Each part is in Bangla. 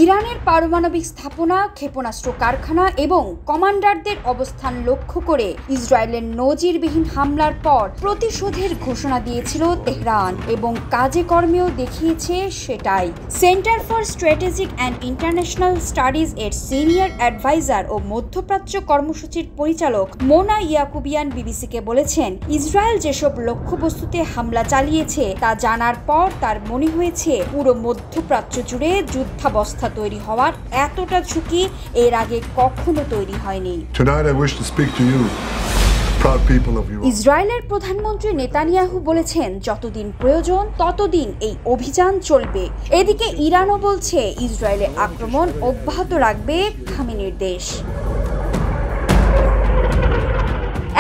ইরানের পারমাণবিক স্থাপনা, ক্ষেপণাস্ত্র কারখানা এবং কমান্ডারদের অবস্থান লক্ষ্য করে ইসরায়েলের নজিরবিহীন হামলার পর প্রতিশোধের ঘোষণা দিয়েছিল তেহরান এবং কাজে কর্মেও দেখিয়েছে সেটাই। Centre for strategic and international studies এর সিনিয়র অ্যাডভাইজার ও মধ্যপ্রাচ্য কর্মসূচির পরিচালক মোনা ইয়াকুবিয়ান বিবিসিকে বলেছেন, ইসরায়েল যেসব লক্ষ্যবস্তুতে হামলা চালিয়েছে তা জানার পর তার মনে হয়েছে পুরো মধ্যপ্রাচ্য জুড়ে যুদ্ধাবস্থা তৈরি হওয়ার এতটা ঝুঁকি এর আগে কখনো তৈরি হয়নি। ইসরায়েলের প্রধানমন্ত্রী নেতানিয়াহু বলেছেন, যতদিন প্রয়োজন ততদিন এই অভিযান চলবে। এদিকে ইরানও বলছে ইসরায়েলে আক্রমণ অব্যাহত রাখবে খামেনির দেশ।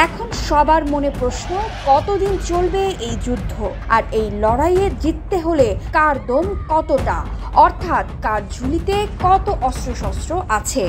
এখন সবার মনে প্রশ্ন, কতদিন চলবে এই যুদ্ধ, আর এই লড়াইয়ে জিততে হলে কার দম কতটা, অর্থাৎ কার ঝুলিতে কত অস্ত্রশস্ত্র আছে।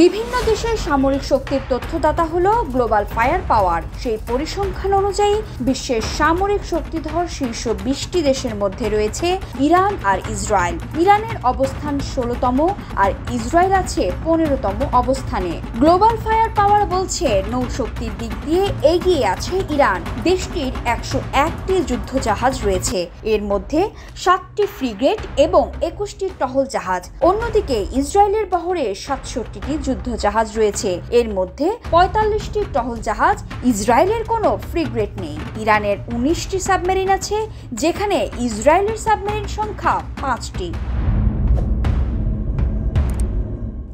বিভিন্ন দেশের সামরিক শক্তির তথ্যদাতা হলো গ্লোবাল ফায়ার পাওয়ার। সেই পরিসংখ্যান অনুযায়ী বিশ্বের সামরিক শক্তিধর শীর্ষ 20টি দেশের মধ্যে রয়েছে ইরান আর ইসরায়েল। ইরানের অবস্থান 16তম আর ইসরায়েল আছে 15তম অবস্থানে। গ্লোবাল ফায়ার পাওয়ার বলছে, নৌশক্তির দিক দিয়ে এগিয়ে আছে ইরান। দেশটির 101টি যুদ্ধজাহাজ রয়েছে, এর মধ্যে 7টি ফ্রিগেট এবং 21টি টহল জাহাজ। অন্যদিকে ইসরায়েলের বহরে 67টি যুদ্ধজাহাজ রয়েছে, এর মধ্যে 45টি টহল জাহাজ। ইসরায়েলের কোনো ফ্রিগেট নেই। ইরানের 19টি সাবমেরিন আছে, যেখানে ইসরায়েলের সাবমেরিন সংখ্যা 5টি।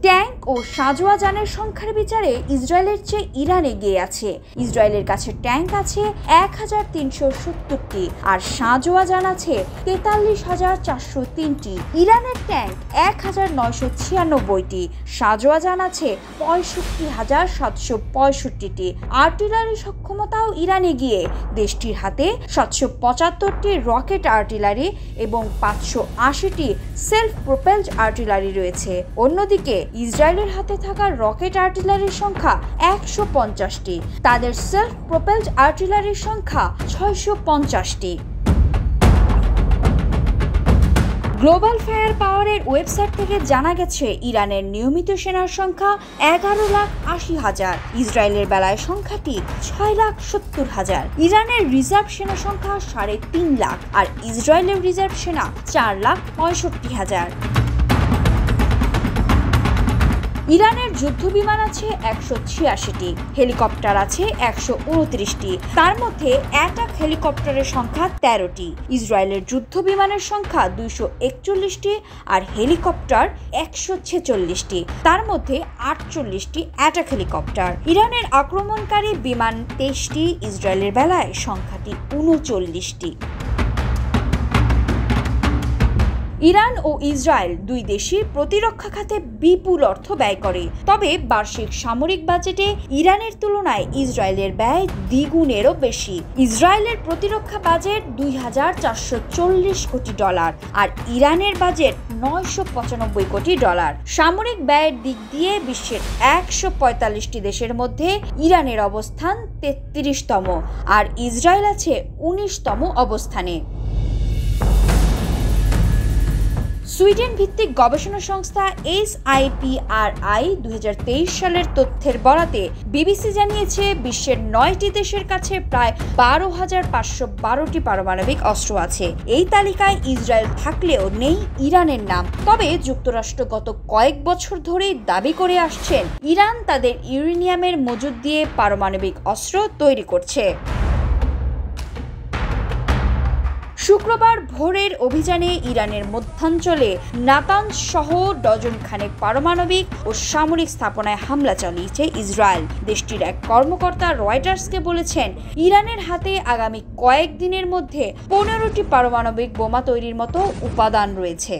ট্যাঙ্ক ও সাঁজোয়া যানের সংখ্যার বিচারে ইসরায়েলের চেয়ে ইরান এগিয়ে আছে। ইসরায়েলের কাছে ট্যাঙ্ক আছে 1370টি আর সাঁজোয়া যান আছে 43,403টি। ইরানের ট্যাঙ্ক 1996টি, সাঁজোয়া যান আছে 65,765টি। আর্টিলারি সক্ষমতাও ইরান এগিয়ে। দেশটির হাতে 775টি রকেট আর্টিলারি এবং 580টি সেলফ প্রোপেলড আর্টিলারি রয়েছে। অন্যদিকে ইসরায়েলের হাতে থাকা রকেট আর্টিলারির সংখ্যা 150টি, তাদের সেলফ প্রোপেলড আর্টিলারির সংখ্যা 650টি। গ্লোবাল ফায়ার পাওয়ারের ওয়েবসাইট থেকে জানা গেছে, ইরানের নিয়মিত সেনার সংখ্যা 11,80,000, ইসরায়েলের বেলায় সংখ্যাটি 6,70,000। ইরানের রিজার্ভ সেনা সংখ্যা 3.5 লাখ আর ইসরায়েলের রিজার্ভ সেনা 4,65,000। ইরানের যুদ্ধ বিমান আছে 186টি, হেলিকপ্টার আছে 129টি, তার মধ্যে অ্যাটাক হেলিকপ্টারের সংখ্যা 13টি। ইসরায়েলের যুদ্ধ বিমানের সংখ্যা 241টি আর হেলিকপ্টার 146টি, তার মধ্যে 48টি অ্যাটাক হেলিকপ্টার। ইরানের আক্রমণকারী বিমান 23টি, ইসরায়েলের বেলায় সংখ্যাটি 39টি। ইরান ও ইসরায়েল দুই দেশই প্রতিরক্ষা খাতে বিপুল অর্থ ব্যয় করে, তবে বার্ষিক সামরিক বাজেটে ইরানের তুলনায় ইসরায়েলের ব্যয় দ্বিগুণেরও বেশি। ইসরায়েলের প্রতিরক্ষা বাজেট $2,440 কোটি আর ইরানের বাজেট $995 কোটি। সামরিক ব্যয়ের দিক দিয়ে বিশ্বের 145টি দেশের মধ্যে ইরানের অবস্থান 33তম আর ইসরায়েল আছে 19তম অবস্থানে। সুইডেন ভিত্তিক গবেষণা সংস্থা SIPRI 2023 সালের তথ্যের বরাতে বিবিসি জানিয়েছে, বিশ্বের 9টি দেশের কাছে প্রায় 12,512টি পারমাণবিক অস্ত্র আছে। এই তালিকায় ইসরায়েল থাকলেও নেই ইরানের নাম। তবে যুক্তরাষ্ট্র গত কয়েক বছর ধরেই দাবি করে আসছেন, ইরান তাদের ইউরেনিয়ামের মজুদ দিয়ে পারমাণবিক অস্ত্র তৈরি করছে। শুক্রবার ভোরের অভিযানে ইরানের মধ্যাঞ্চলে নাতানজ সহ ডজন খানেক পারমাণবিক ও সামরিক স্থাপনায় হামলা চালিয়েছে ইসরায়েল। দেশটির এক কর্মকর্তা রয়টার্সকে বলেছেন, ইরানের হাতে আগামী কয়েকদিনের মধ্যে 15টি পারমাণবিক বোমা তৈরির মতো উপাদান রয়েছে।